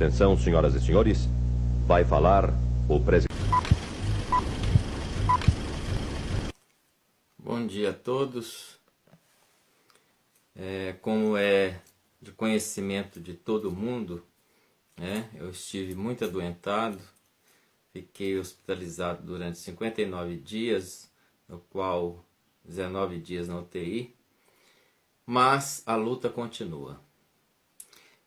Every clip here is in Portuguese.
Atenção, senhoras e senhores, vai falar o presidente. Bom dia a todos. Como é de conhecimento de todo mundo, eu estive muito adoentado, fiquei hospitalizado durante 59 dias, no qual 19 dias na UTI, mas a luta continua.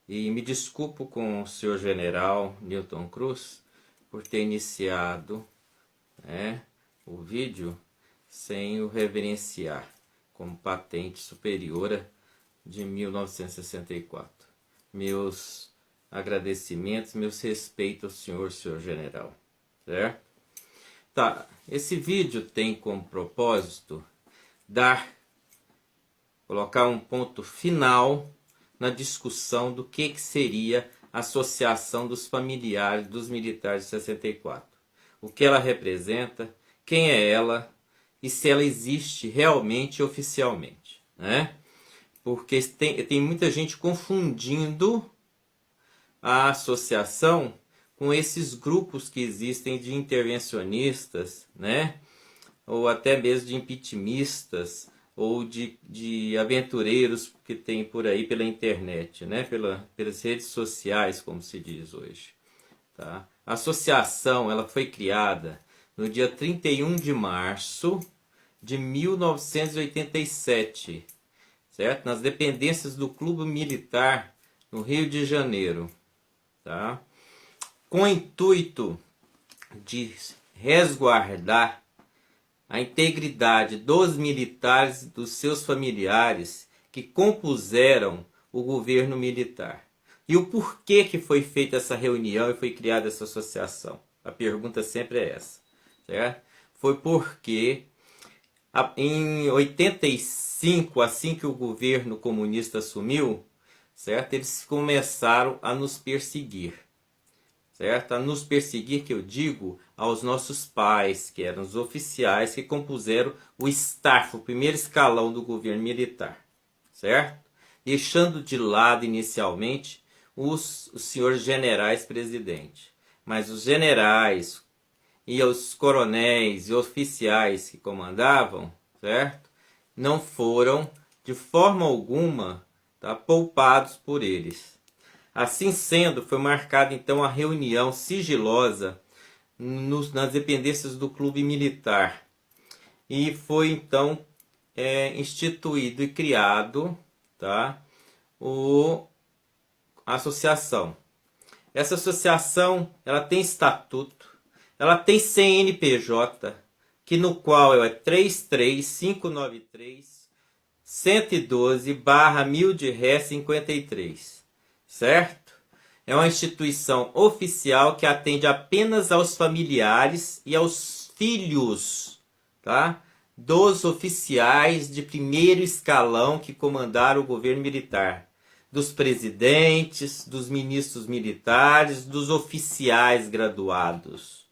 E me desculpo com o senhor general Newton Cruz por ter iniciado o vídeo sem o reverenciar como patente superiora de 1964. Meus agradecimentos, meus respeitos ao senhor general, certo? Tá, esse vídeo tem como propósito colocar um ponto final na discussão do que seria a Associação dos Familiares dos Militares de 64. O que ela representa, quem é ela e se ela existe realmente oficialmente, Porque tem muita gente confundindo a associação com esses grupos que existem de intervencionistas, ou até mesmo de impeachmentistas, ou de aventureiros que tem por aí pela internet, pelas redes sociais, como se diz hoje. Tá? A associação ela foi criada no dia 31 de março de 1987, certo? Nas dependências do Clube Militar no Rio de Janeiro, tá? Com o intuito de resguardar a integridade dos militares e dos seus familiares que compuseram o governo militar. E o porquê que foi feita essa reunião e foi criada essa associação? A pergunta sempre é essa, certo? Foi porque em 85, assim que o governo comunista assumiu, certo? Eles começaram a nos perseguir, certo? A nos perseguir, que eu digo, aos nossos pais, que eram os oficiais que compuseram o staff, o primeiro escalão do governo militar, certo? Deixando de lado inicialmente os senhores generais presidentes. Mas os generais e os coronéis e oficiais que comandavam, certo? Não foram de forma alguma poupados por eles. Assim sendo, foi marcada então a reunião sigilosa nas dependências do clube militar. E foi então instituído e criado a associação. Essa associação ela tem estatuto, ela tem CNPJ, no qual é 33593-112/1000-53, certo? É uma instituição oficial que atende apenas aos familiares e aos filhos, dos oficiais de primeiro escalão que comandaram o governo militar, dos presidentes, dos ministros militares, dos oficiais graduados.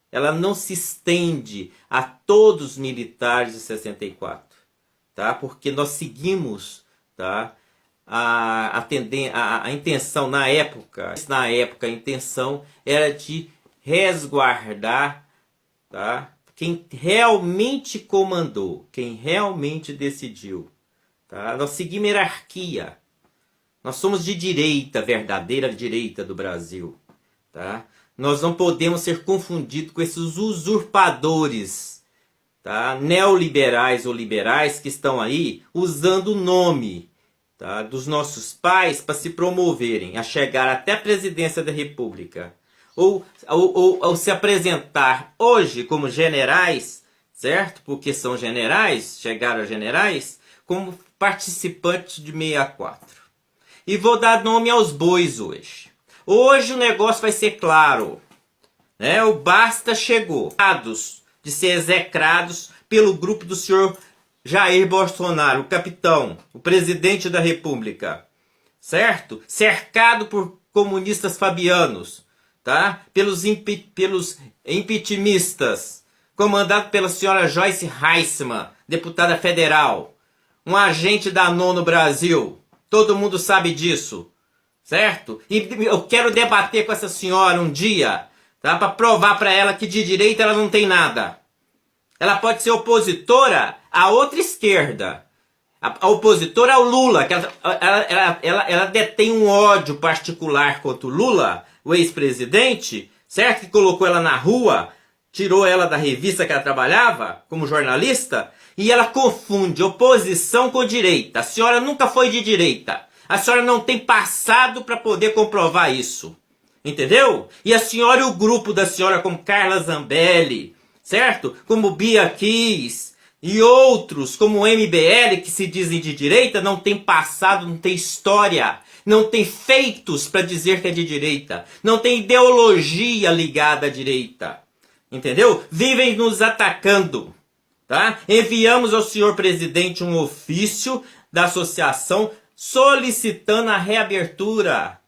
Ela não se estende a todos os militares de 64, porque nós seguimos a intenção na época a intenção era de resguardar quem realmente comandou, quem realmente decidiu. Nós seguimos hierarquia. Nós somos de direita, verdadeira direita do Brasil. Nós não podemos ser confundidos com esses usurpadores, neoliberais ou liberais que estão aí usando o nome dos nossos pais para se promoverem, a chegar até a presidência da República. Ou se apresentar hoje como generais, certo? Porque são generais, chegaram a generais, como participantes de 64. E vou dar nome aos bois hoje. Hoje o negócio vai ser claro. O basta chegou. De ser execrados pelo grupo do senhor Jair Bolsonaro, o capitão, o presidente da República. Certo? Cercado por comunistas fabianos. Pelos impeachmentistas. Comandado pela senhora Joyce Heisman, deputada federal. Um agente da ONU no Brasil. Todo mundo sabe disso. certo? E eu quero debater com essa senhora um dia, tá? Para provar para ela que de direita ela não tem nada. Ela pode ser opositora à outra esquerda. A opositora ao Lula, que ela detém um ódio particular contra o Lula, o ex-presidente, certo? Que colocou ela na rua, tirou ela da revista que ela trabalhava como jornalista, e ela confunde oposição com direita. A senhora nunca foi de direita. A senhora não tem passado para poder comprovar isso. Entendeu? E a senhora e o grupo da senhora, como Carla Zambelli, certo? Como Bia Kiss e outros, como o MBL, que se dizem de direita, não tem passado, não tem história, não tem feitos para dizer que é de direita, não tem ideologia ligada à direita. Entendeu? Vivem nos atacando. Tá? Enviamos ao senhor presidente um ofício da associação solicitando a reabertura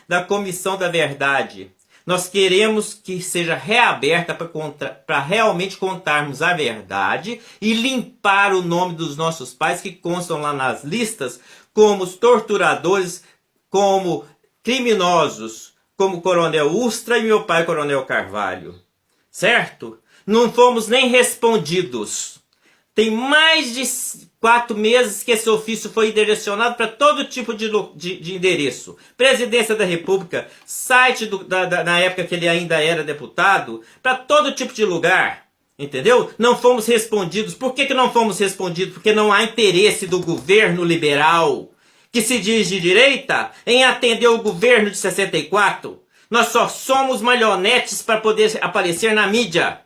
da Comissão da Verdade. Nós queremos que seja reaberta para realmente contarmos a verdade e limpar o nome dos nossos pais que constam lá nas listas como os torturadores, como criminosos, como Coronel Ustra e meu pai Coronel Carvalho. Certo? Não fomos nem respondidos. Tem mais de 4 meses que esse ofício foi direcionado para todo tipo de endereço. Presidência da República, site na época que ele ainda era deputado, para todo tipo de lugar. Entendeu? Não fomos respondidos. Por que não fomos respondidos? Porque não há interesse do governo liberal, que se diz de direita, em atender o governo de 64. Nós só somos marionetes para poder aparecer na mídia.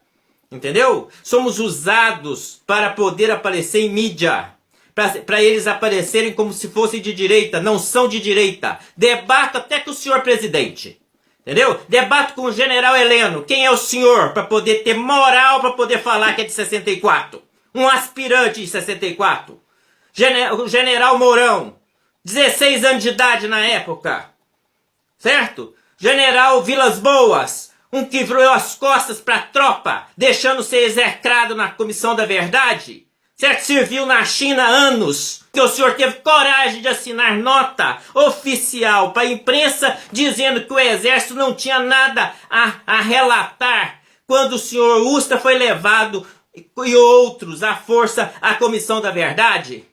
Entendeu? Somos usados para poder aparecer em mídia. Para eles aparecerem como se fossem de direita. Não são de direita. Debato até com o senhor presidente. Entendeu? Debato com o general Heleno. Quem é o senhor para poder ter moral para poder falar que é de 64? Um aspirante de 64. O general Mourão. 16 anos de idade na época. Certo? General Vilas Boas. Um que virou as costas para a tropa, deixando ser execrado na Comissão da Verdade. Certo? Serviu na China há anos. Que o senhor teve coragem de assinar nota oficial para a imprensa dizendo que o exército não tinha nada a relatar quando o senhor Ustra foi levado e outros à força à Comissão da Verdade.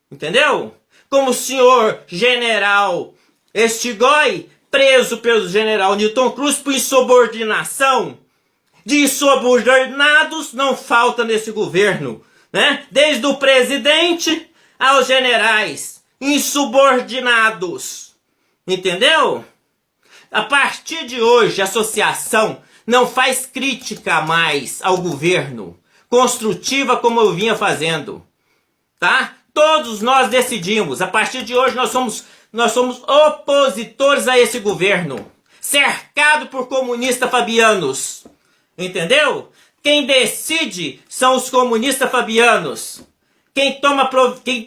Entendeu? Como o senhor general Estigói, preso pelo general Newton Cruz por insubordinação. De insubordinados não falta nesse governo, né? Desde o presidente aos generais insubordinados. Entendeu? A partir de hoje, a associação não faz crítica mais ao governo, construtiva como eu vinha fazendo. Tá? Todos nós decidimos. A partir de hoje nós somos opositores a esse governo, cercado por comunistas fabianos. Entendeu? Quem decide são os comunistas fabianos. Quem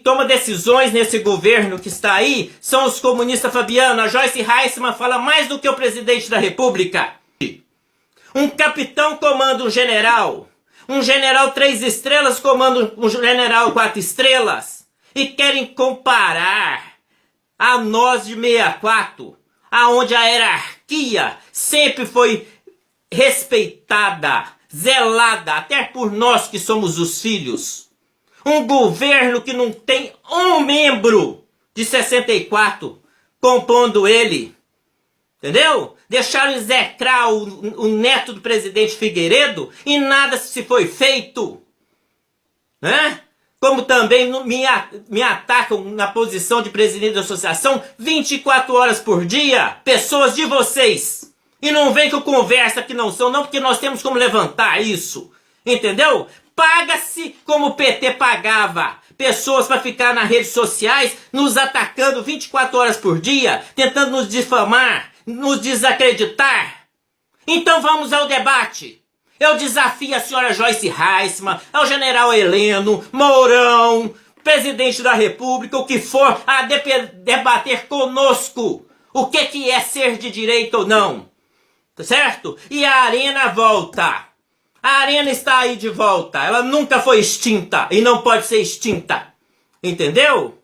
toma decisões nesse governo que está aí são os comunistas fabianos. A Joyce Heisman fala mais do que o presidente da República. Um capitão comanda um general. Um general 3 estrelas comanda um general 4 estrelas. E querem comparar a nós de 64, aonde a hierarquia sempre foi respeitada, zelada, até por nós que somos os filhos. Um governo que não tem um membro de 64 compondo ele. Entendeu? Deixaram execrar o neto do presidente Figueiredo e nada se foi feito. Né? Como também me atacam na posição de presidente da associação 24 horas por dia. Pessoas de vocês. E não vem com conversa que não são, não, porque nós temos como levantar isso. Entendeu? Paga-se como o PT pagava. Pessoas para ficar nas redes sociais nos atacando 24 horas por dia, tentando nos difamar, nos desacreditar. Então vamos ao debate. Eu desafio a senhora Joyce Heisman, ao general Heleno, Mourão, presidente da República, o que for, a debater conosco o que é ser de direita ou não. Tá certo? E a Arena volta. A Arena está aí de volta. Ela nunca foi extinta e não pode ser extinta. Entendeu?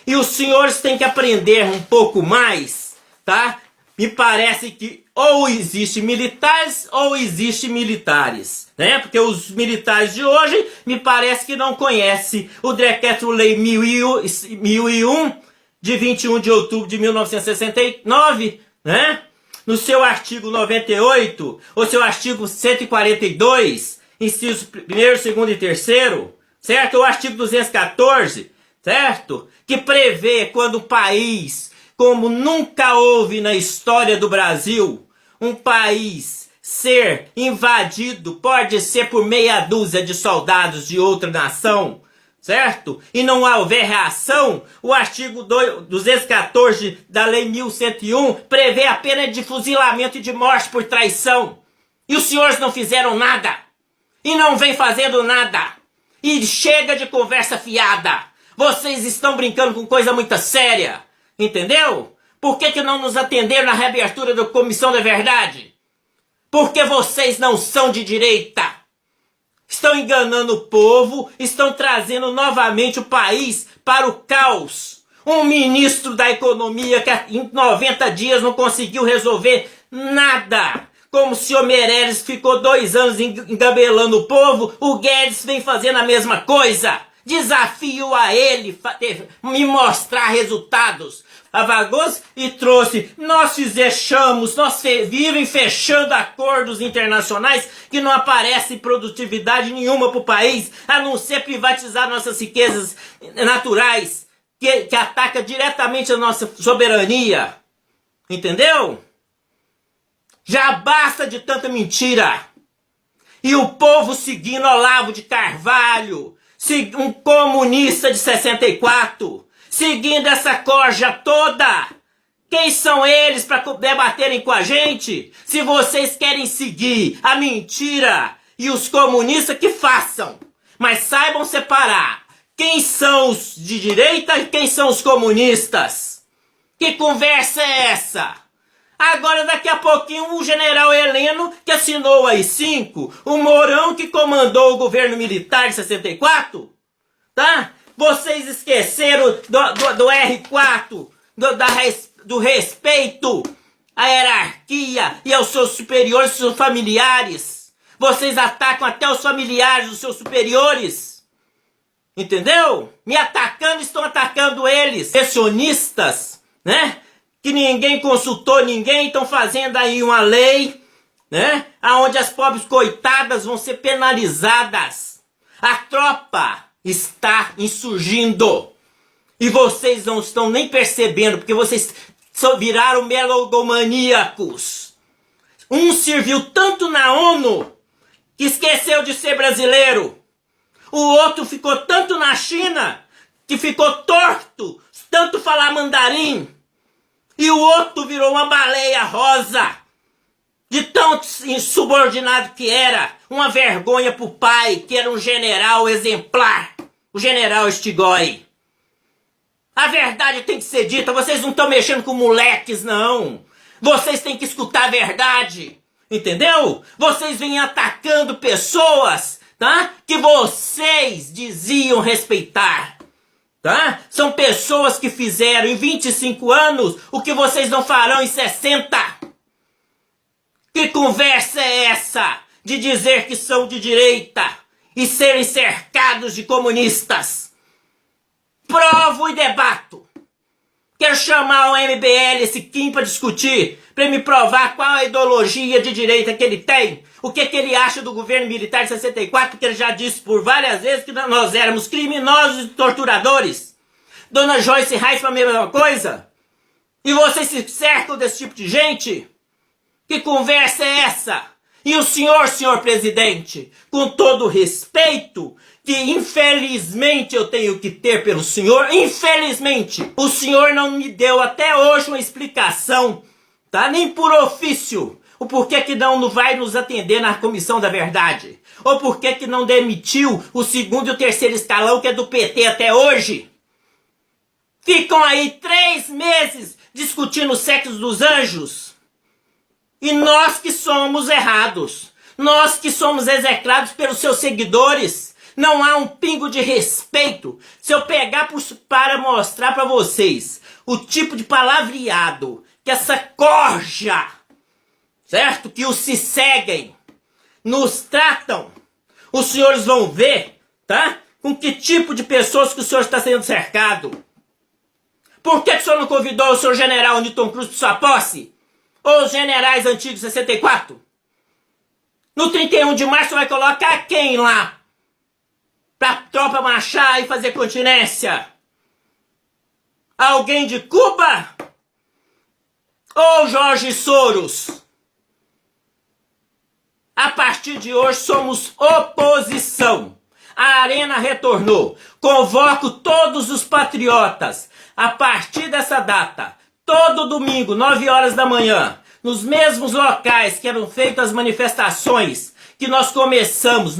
E os senhores têm que aprender um pouco mais, tá? Me parece que ou existe militares ou existe militares, né? Porque os militares de hoje me parece que não conhecem o Decreto-Lei 1001 de 21 de outubro de 1969, né? No seu artigo 98, ou seu artigo 142, incisos 1º, 2º e 3º, certo? O artigo 214, certo? Que prevê quando o país, como nunca houve na história do Brasil, um país ser invadido, pode ser por meia dúzia de soldados de outra nação, certo? E não houver reação, o artigo 214 da Lei 1101 prevê a pena de fuzilamento e de morte por traição. E os senhores não fizeram nada. E não vem fazendo nada. E chega de conversa fiada. Vocês estão brincando com coisa muito séria. Entendeu? Por que não nos atenderam na reabertura da Comissão da Verdade? Porque vocês não são de direita. Estão enganando o povo, estão trazendo novamente o país para o caos. Um ministro da economia que em 90 dias não conseguiu resolver nada. Como o senhor Meirelles ficou 2 anos engabelando o povo, o Guedes vem fazendo a mesma coisa. Desafio a ele me mostrar resultados. Avagou-se e trouxe. Nós vivem fechando acordos internacionais que não aparece produtividade nenhuma para o país, a não ser privatizar nossas riquezas naturais, que ataca diretamente a nossa soberania. Entendeu? Já basta de tanta mentira. E o povo seguindo Olavo de Carvalho, um comunista de 64, seguindo essa corja toda. Quem são eles para debaterem com a gente? Se vocês querem seguir a mentira e os comunistas, que façam. Mas saibam separar quem são os de direita e quem são os comunistas. Que conversa é essa? Agora, daqui a pouquinho, o general Heleno, que assinou o AI-5, o Mourão, que comandou o governo militar de 64, tá? Vocês esqueceram do R4, do respeito à hierarquia e aos seus superiores, seus familiares. Vocês atacam até os familiares dos seus superiores. Entendeu? Me atacando, estão atacando eles. Pensionistas, né? Que ninguém consultou ninguém, estão fazendo aí uma lei, né? Onde as pobres coitadas vão ser penalizadas. A tropa está insurgindo. E vocês não estão nem percebendo, porque vocês só viraram megalomaníacos. Um serviu tanto na ONU, que esqueceu de ser brasileiro. O outro ficou tanto na China, que ficou torto, tanto falar mandarim. E o outro virou uma baleia rosa, de tão insubordinado que era. Uma vergonha pro pai, que era um general exemplar, o general Stigoi. A verdade tem que ser dita, vocês não estão mexendo com moleques, não. Vocês têm que escutar a verdade, entendeu? Vocês vêm atacando pessoas, tá? Que vocês diziam respeitar. Tá? São pessoas que fizeram em 25 anos o que vocês não farão em 60. Que conversa é essa de dizer que são de direita e serem cercados de comunistas? Provo e debato. Quero chamar o MBL, esse Kim, para discutir, para me provar qual a ideologia de direita que ele tem. O que ele acha do governo militar de 64, porque ele já disse por várias vezes que nós éramos criminosos e torturadores. Dona Joyce Reis para a mesma coisa. E vocês se cercam desse tipo de gente? Que conversa é essa? E o senhor presidente, com todo respeito, que infelizmente eu tenho que ter pelo senhor, infelizmente, o senhor não me deu até hoje uma explicação, tá? Nem por ofício. O porquê que não vai nos atender na Comissão da Verdade? Ou porquê que não demitiu o 2º e o 3º escalão, que é do PT até hoje? Ficam aí 3 meses discutindo o sexo dos anjos. E nós que somos errados. Nós que somos execrados pelos seus seguidores. Não há um pingo de respeito. Se eu pegar para mostrar para vocês o tipo de palavreado que essa corja, certo? Que os se seguem, nos tratam, os senhores vão ver, tá? Com que tipo de pessoas que o senhor está sendo cercado. Por que o senhor não convidou o senhor general Newton Cruz para sua posse? Ou os generais antigos 64? No 31 de março vai colocar quem lá? Pra tropa marchar e fazer continência? Alguém de Cuba? Ou Jorge Soros? A partir de hoje somos oposição. A arena retornou. Convoco todos os patriotas a partir dessa data, todo domingo, 9 horas da manhã, nos mesmos locais que eram feitas as manifestações que nós começamos,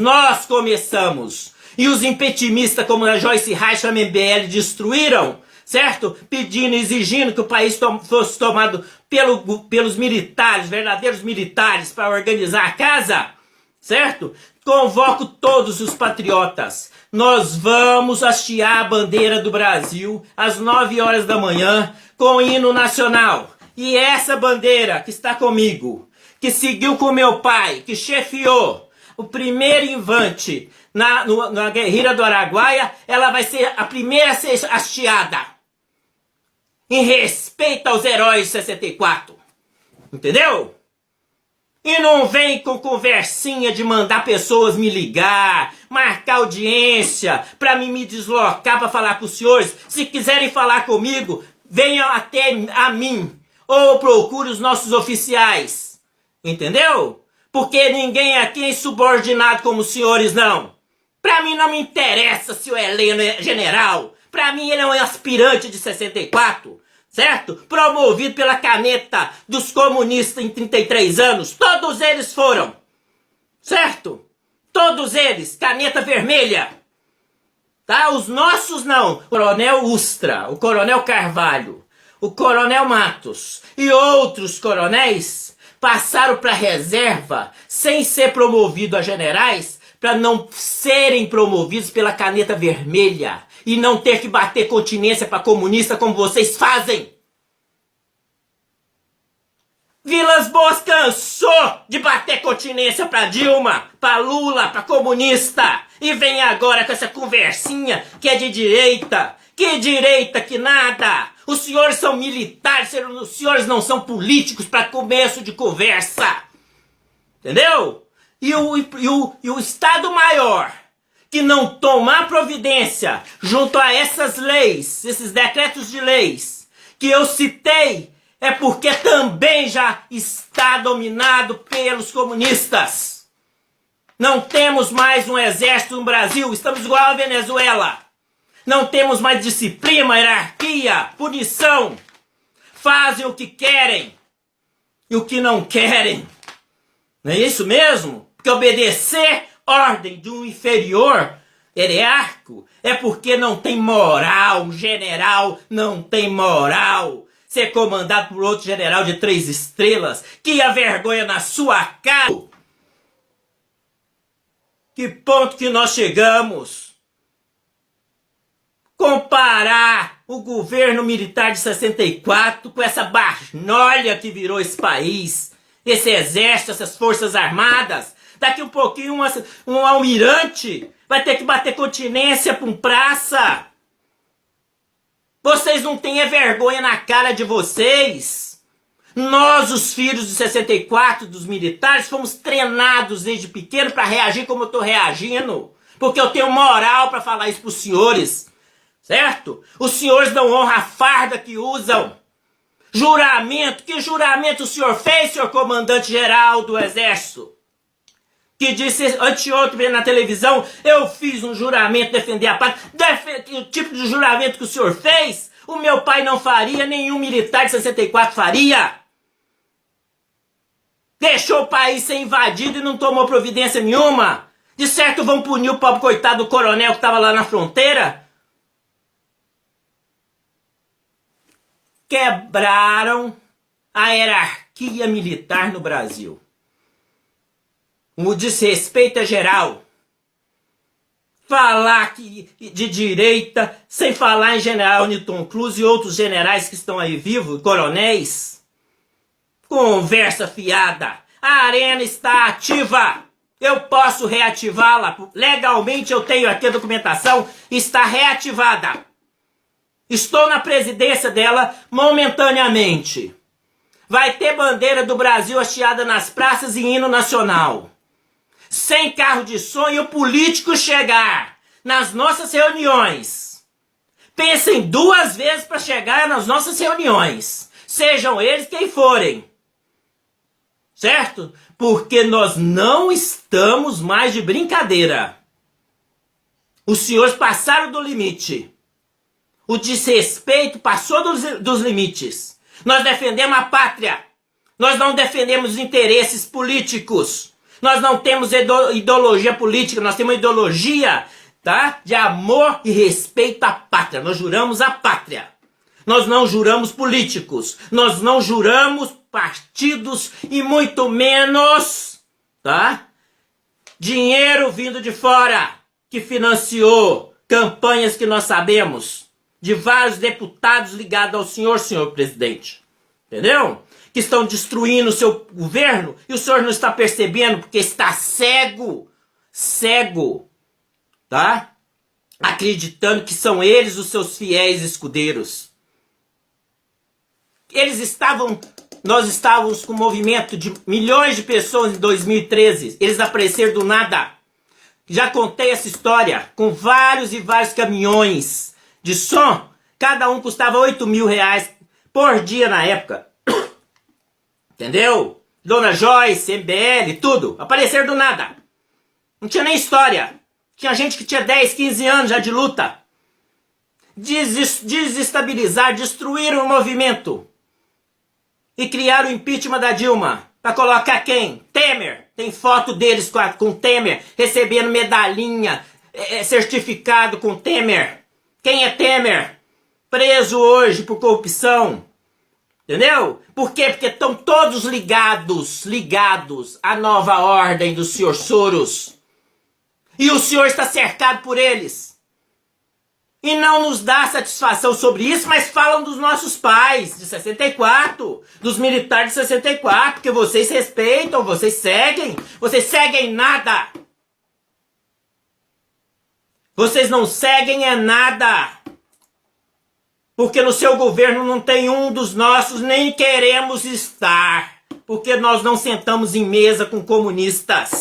e os impetimistas como a Joyce Reich e a MBL destruíram, certo? Pedindo, exigindo que o país fosse tomado pelos militares, verdadeiros militares, para organizar a casa, certo? Convoco todos os patriotas. Nós vamos hastear a bandeira do Brasil às 9 horas da manhã com o hino nacional. E essa bandeira que está comigo, que seguiu com meu pai, que chefiou o primeiro invante na guerrilha do Araguaia, ela vai ser a primeira a ser hasteada. Em respeito aos heróis de 64. Entendeu? E não vem com conversinha de mandar pessoas me ligar, marcar audiência, pra me deslocar pra falar com os senhores. Se quiserem falar comigo, venham até a mim. Ou procure os nossos oficiais. Entendeu? Porque ninguém aqui é insubordinado como os senhores, não. Pra mim não me interessa se o Heleno é general. Pra mim ele é um aspirante de 64. Certo? Promovido pela caneta dos comunistas em 33 anos. Todos eles foram. Certo? Todos eles. Caneta vermelha. Tá? Os nossos não. O Coronel Ustra, o Coronel Carvalho, o Coronel Matos e outros coronéis passaram para reserva sem ser promovido a generais para não serem promovidos pela caneta vermelha. E não ter que bater continência para comunista como vocês fazem. Vilas Boas cansou de bater continência para Dilma, para Lula, para comunista. E vem agora com essa conversinha que é de direita. Que direita, que nada. Os senhores são militares, os senhores não são políticos para começo de conversa. Entendeu? E o Estado Maior que não tomar providência junto a essas leis, esses decretos de leis que eu citei, é porque também já está dominado pelos comunistas. Não temos mais um exército no Brasil, estamos igual à Venezuela. Não temos mais disciplina, hierarquia, punição. Fazem o que querem e o que não querem. Não é isso mesmo? Porque obedecer ordem de um inferior hierárquico é porque não tem moral. Um general não tem moral. Ser comandado por outro general de 3 estrelas, que a vergonha na sua cara. Que ponto que nós chegamos? Comparar o governo militar de 64 com essa barnolha que virou esse país, esse exército, essas forças armadas. Daqui um pouquinho um almirante vai ter que bater continência para um praça. Vocês não têm vergonha na cara de vocês. Nós, os filhos de 64 dos militares, fomos treinados desde pequeno para reagir como eu estou reagindo. Porque eu tenho moral para falar isso para os senhores. Certo? Os senhores não honram a farda que usam. Juramento. Que juramento o senhor fez, senhor comandante-geral do Exército? Que disse anteontem na televisão, eu fiz um juramento defender a pátria. O tipo de juramento que o senhor fez, o meu pai não faria, nenhum militar de 64 faria. Deixou o país ser invadido e não tomou providência nenhuma. De certo vão punir o pobre coitado do coronel que estava lá na fronteira. Quebraram a hierarquia militar no Brasil. O desrespeito é geral. falar de direita, sem falar em general Newton Cruz e outros generais que estão aí vivos, coronéis. Conversa fiada. A arena está ativa. Eu posso reativá-la. Legalmente eu tenho aqui a documentação. Está reativada. Estou na presidência dela momentaneamente. Vai ter bandeira do Brasil hasteada nas praças e hino nacional. Sem carro de som e o político chegar nas nossas reuniões. Pensem 2 vezes para chegar nas nossas reuniões. Sejam eles quem forem. Certo? Porque nós não estamos mais de brincadeira. Os senhores passaram do limite. O desrespeito passou dos limites. Nós defendemos a pátria. Nós não defendemos interesses políticos. Nós não temos ideologia política. Nós temos ideologia, tá, de amor e respeito à pátria. Nós juramos a pátria. Nós não juramos políticos. Nós não juramos partidos e muito menos, tá, dinheiro vindo de fora que financiou campanhas que nós sabemos de vários deputados ligados ao senhor presidente. Entendeu? Que estão destruindo o seu governo e o senhor não está percebendo porque está cego, tá? Acreditando que são eles os seus fiéis escudeiros. Nós estávamos com um movimento de milhões de pessoas em 2013. Eles apareceram do nada. Já contei essa história com vários e vários caminhões de som. Cada um custava 8 mil reais por dia na época. Entendeu? Dona Joyce, MBL, tudo. Apareceram do nada. Não tinha nem história. Tinha gente que tinha 10, 15 anos já de luta. Desestabilizar, destruir o movimento. E criaram o impeachment da Dilma. Para colocar quem? Temer. Tem foto deles com Temer. Recebendo medalhinha, certificado com Temer. Quem é Temer? Preso hoje por corrupção. Entendeu? Por quê? Porque estão todos ligados à nova ordem do senhor Soros. E o senhor está cercado por eles. E não nos dá satisfação sobre isso, mas falam dos nossos pais de 64, dos militares de 64, porque vocês respeitam, vocês seguem nada. Vocês não seguem nada. Porque no seu governo não tem um dos nossos, nem queremos estar. Porque nós não sentamos em mesa com comunistas.